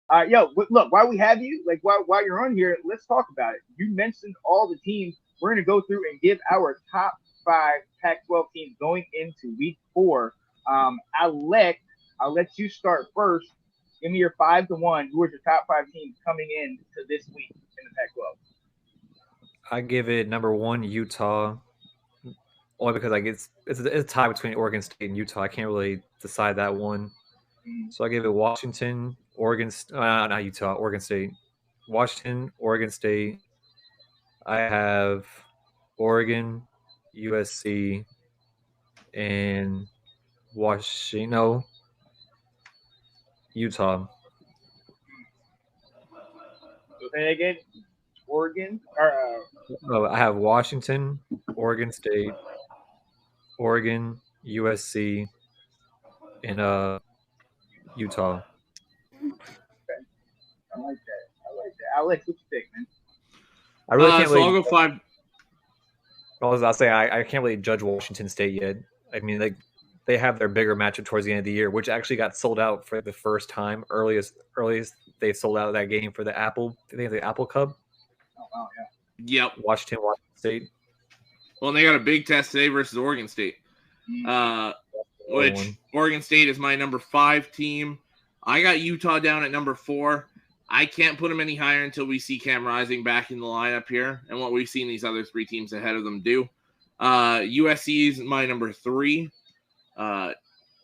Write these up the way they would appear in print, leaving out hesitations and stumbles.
Look, while we have you, like while you're on here, let's talk about it. You mentioned all the teams. We're going to go through and give our top five Pac-12 teams going into Week 4. I'll let you start first. Give me your 5-1. Who are your top five teams coming in to this week in the Pac-12? I give it number 1 Utah, only because like it's a tie between Oregon State and Utah. I can't really decide that one, Mm, so I give it Washington, not Utah, Oregon State, Washington, Oregon State. I have Oregon, USC, and Washington. No, Utah. So say again. Oregon or Oh, I have Washington, Oregon State, Oregon, USC, and Utah. okay. I like that. I like that. Alex, what you think, man? I really can't So I'll really. go 5. I'll say I can't really judge Washington State yet. I mean, they have their bigger matchup towards the end of the year, which actually got sold out for the first time. Earliest they sold out that game for the Apple. I think the Apple Cup. Oh wow, yeah. Yep. Washington State. Well, and they got a big test today versus Oregon State, which Oregon State is my number 5 team. I got Utah down at number 4. I can't put them any higher until we see Cam Rising back in the lineup here and what we've seen these other 3 teams ahead of them do. USC is my number 3.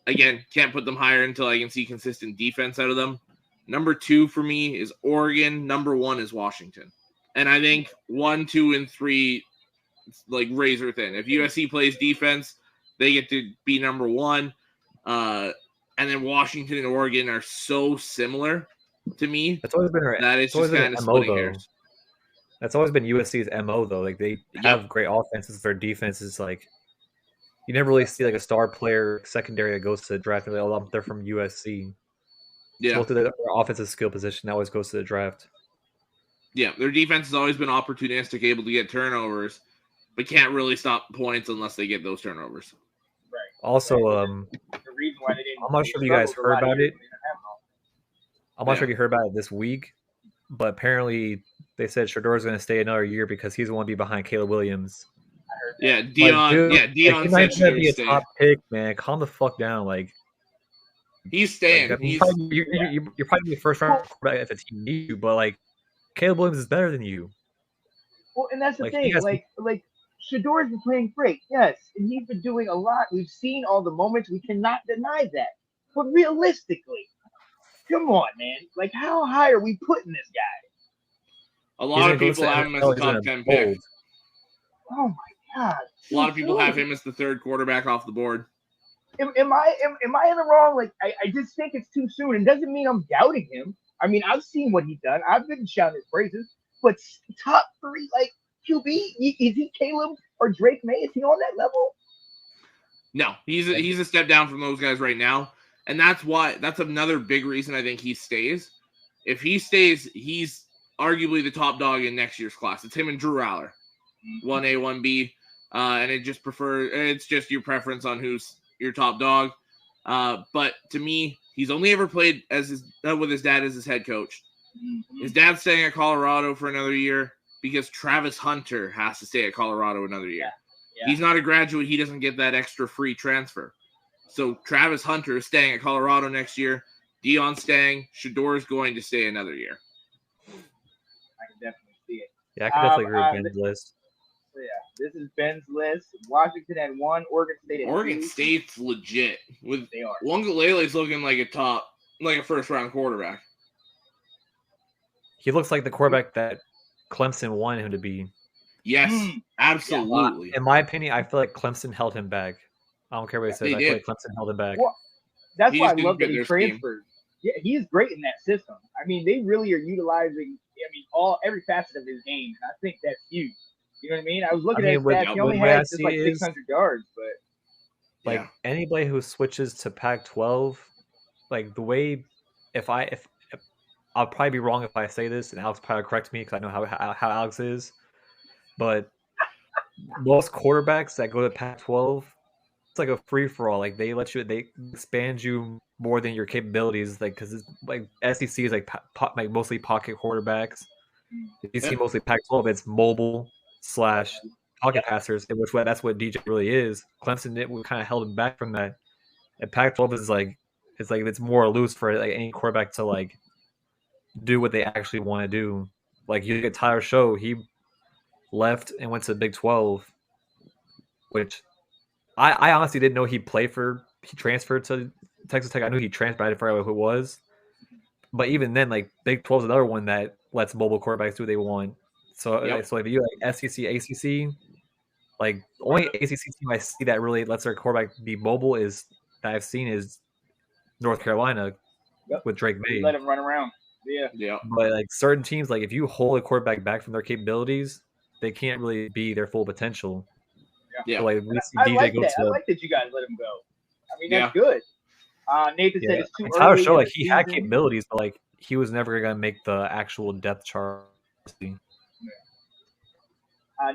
Again, can't put them higher until I can see consistent defense out of them. Number 2 for me is Oregon. Number 1 is Washington. And I think 1, 2, and 3, like razor thin. If USC plays defense, they get to be number 1. And then Washington and Oregon are so similar to me. That's always been that it's just kind of splitting hairs. That's always been USC's MO though. Like they have great offenses. Their defense is like you never really see like a star player secondary that goes to the draft. And like, they're from USC. Yeah, most of their offensive skill position always goes to the draft. Yeah, their defense has always been opportunistic, able to get turnovers, but can't really stop points unless they get those turnovers. Right. Also, the reason why they didn't. I'm not sure if you guys heard about it. I'm not sure if you heard about it this week, but apparently they said Shador's going to stay another year because he's the one to be behind Caleb Williams. Yeah, Dion. Like, Dion he said might be a stay. top pick, man. Calm the fuck down. Like he's staying. Like, I mean, you're probably the first round quarterback if the team needs you, but like Caleb Williams is better than you. Well, and that's the thing. Like Shador's been playing great, yes, and he's been doing a lot. We've seen all the moments. We cannot deny that. But realistically, come on, man. Like, how high are we putting this guy? A lot of people have him as a top 10 pick. Oh my god! A lot of people have him as the 3rd quarterback off the board. Am I in the wrong? Like, I just think it's too soon. It doesn't mean I'm doubting him. I mean, I've seen what he's done. I've been shouting his praises. But top 3, like QB, is he Caleb or Drake May? Is he on that level? No, he's a step down from those guys right now, and that's another big reason I think he stays. If he stays, he's arguably the top dog in next year's class. It's him and Drew Aller, 1A, 1B, and it's just your preference on who's your top dog. But to me, he's only ever played with his dad as his head coach. His dad's staying at Colorado for another year because Travis Hunter has to stay at Colorado another year. Yeah. He's not a graduate. He doesn't get that extra free transfer. So Travis Hunter is staying at Colorado next year. Dion's staying. Shador's going to stay another year. I can definitely see it. Yeah, I can definitely agree with Ben's list. So yeah, this is Ben's list. Washington at 1, Oregon State at 2. Oregon State's legit. They are. Wangalele's looking like a first-round quarterback. He looks like the quarterback that Clemson wanted him to be. Yes, absolutely. In my opinion, I feel like Clemson held him back. I don't care what he says. I feel like Clemson held him back. Well, that's why I love that he transferred. Yeah, he is great in that system. I mean, they really are utilizing, every facet of his game, and I think that's huge. You know what I mean? I was looking at his stats. He only had just like 600 yards, but like anybody who switches to Pac-12, like the way, if I'll probably be wrong if I say this, and Alex probably correct me because I know how Alex is. But most quarterbacks that go to Pac-12 like a free for all. Like they expand you more than your capabilities. Like because it's like SEC is like mostly pocket quarterbacks. If you see mostly Pac-12, it's mobile / pocket passers, in which way that's what DJ really is. Clemson kind of held him back from that. And Pac-12 is like it's more loose for like any quarterback to like do what they actually want to do. Like you get Tyler Show, he left and went to the Big 12, which I honestly didn't know he transferred to Texas Tech. I knew he transferred, I didn't forget who it was. But even then, like Big 12 is another one that lets mobile quarterbacks do what they want. So if you like SEC, ACC, like only ACC team I see that really lets their quarterback be mobile is that I've seen is North Carolina with Drake May. Let him run around. Yeah. But like certain teams, like if you hold a quarterback back from their capabilities, they can't really be their full potential. Yeah. So, like we see I DJ like go that. to. I like that you guys let him go. I mean, that's good. Nathan said it's too early. Tyler Show, like he had capabilities, but like he was never gonna make the actual depth chart.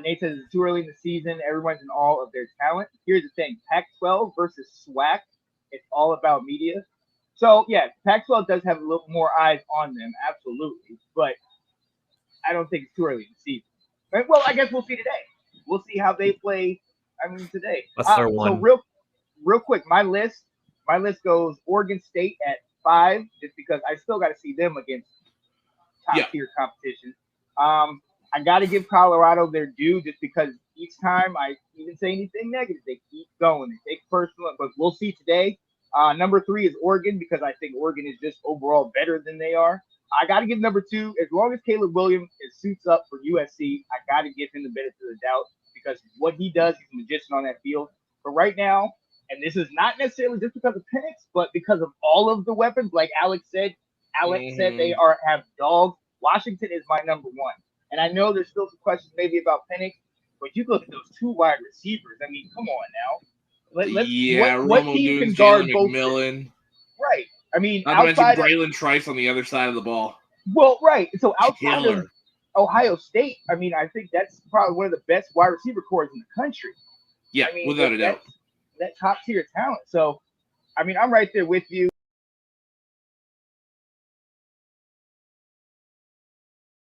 Nate says it's too early in the season. Everyone's in awe of their talent. Here's the thing: Pac-12 versus SWAC. It's all about media. So yeah, Pac-12 does have a little more eyes on them, absolutely. But I don't think it's too early in the season. Right? Well, I guess we'll see today. We'll see how they play. I mean, today. That's their one. So real quick, my list goes Oregon State at 5, just because I still got to see them against top tier competition. I got to give Colorado their due, just because each time I even say anything negative, they keep going. They take personal, but we'll see today. Number 3 is Oregon, because I think Oregon is just overall better than they are. I got to give number 2, as long as Caleb Williams suits up for USC, I got to give him the benefit of the doubt, because what he does, he's a magician on that field. But right now, and this is not necessarily just because of Penix, but because of all of the weapons, like Alex said they have dogs. Washington is my number 1. And I know there's still some questions maybe about Penix, but you look at those 2 wide receivers. I mean, come on now. What team can guard both? McMillan. Right. I mean, not to mention Braylon Trice on the other side of the ball. Well, right. So outside of Ohio State, I mean, I think that's probably one of the best wide receiver corps in the country. Yeah, I mean, without a doubt. That top tier talent. So, I mean, I'm right there with you.